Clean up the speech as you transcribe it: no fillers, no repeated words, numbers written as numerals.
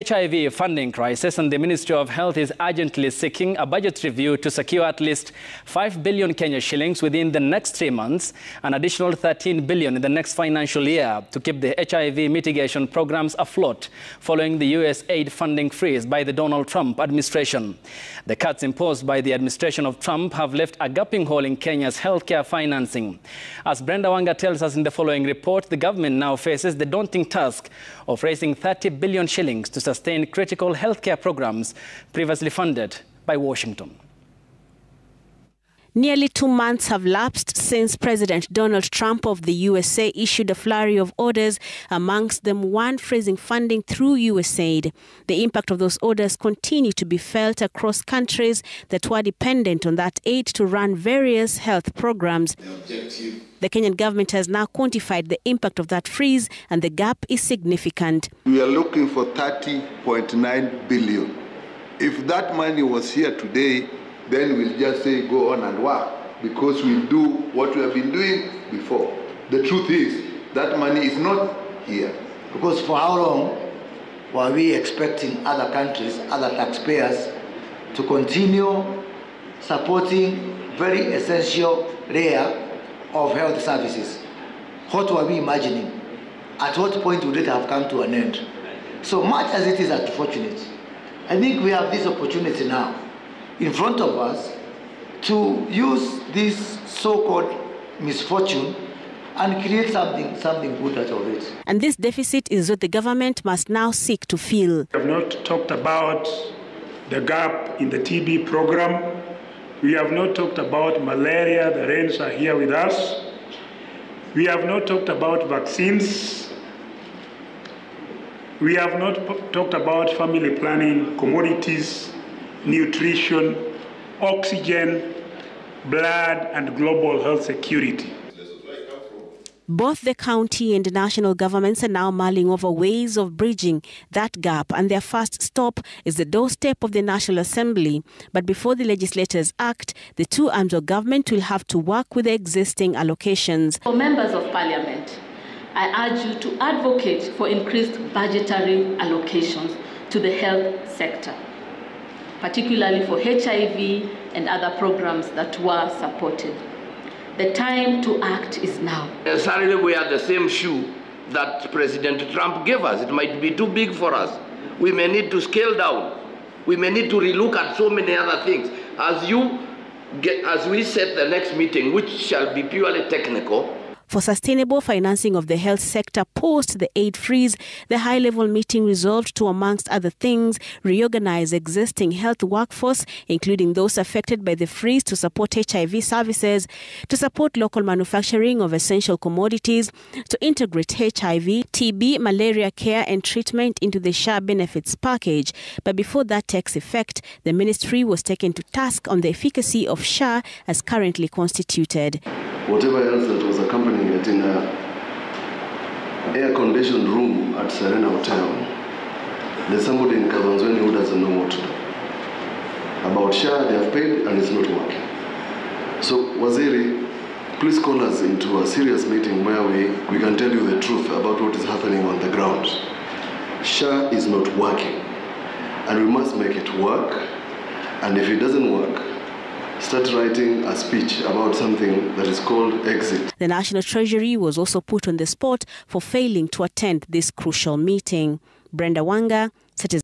HIV funding crisis, and the Ministry of Health is urgently seeking a budget review to secure at least 5 billion Kenya shillings within the next 3 months, an additional 13 billion in the next financial year to keep the HIV mitigation programs afloat following the USAID funding freeze by the Donald Trump administration. The cuts imposed by the administration of Trump have left a gaping hole in Kenya's healthcare financing. As Brenda Wanga tells us in the following report, the government now faces the daunting task of raising 30 billion shillings to sustain critical healthcare programs previously funded by Washington. Nearly 2 months have lapsed since President Donald Trump of the USA issued a flurry of orders, amongst them one freezing funding through USAID. The impact of those orders continue to be felt across countries that were dependent on that aid to run various health programs. The Kenyan government has now quantified the impact of that freeze, and the gap is significant. We are looking for 30.9 billion. If that money was here today, then we'll just say go on and work, because we'll do what we have been doing before. The truth is that money is not here. Because for how long were we expecting other countries, other taxpayers, to continue supporting very essential layer of health services? What were we imagining? At what point would it have come to an end? So much as it is unfortunate, I think we have this opportunity now in front of us to use this so-called misfortune and create something good out of it. And this deficit is what the government must now seek to fill. We have not talked about the gap in the TB program. We have not talked about malaria. The rains are here with us. We have not talked about vaccines. We have not talked about family planning, commodities, nutrition, oxygen, blood, and global health security. Both the county and national governments are now mulling over ways of bridging that gap, and their first stop is the doorstep of the National Assembly. But before the legislators act, the two arms of government will have to work with the existing allocations. For members of parliament, I urge you to advocate for increased budgetary allocations to the health sector, particularly for HIV and other programs that were supported. The time to act is now. Necessarily we are the same shoe that President Trump gave us. It might be too big for us. We may need to scale down. We may need to relook at so many other things. As we set the next meeting, which shall be purely technical, for sustainable financing of the health sector post the aid freeze, the high-level meeting resolved to, amongst other things, reorganize existing health workforce, including those affected by the freeze, to support HIV services, to support local manufacturing of essential commodities, to integrate HIV, TB, malaria care and treatment into the SHA benefits package. But before that takes effect, the ministry was taken to task on the efficacy of SHA as currently constituted. Whatever else that was accompanying it in an air-conditioned room at Serena Hotel, there's somebody in Kavanzweni who doesn't know what to do. About SHA, they have paid and it's not working. So, Waziri, please call us into a serious meeting where we can tell you the truth about what is happening on the ground. SHA is not working, and we must make it work, and if it doesn't work, start writing a speech about something that is called exit. The National Treasury was also put on the spot for failing to attend this crucial meeting. Brenda Wanga, Citizen.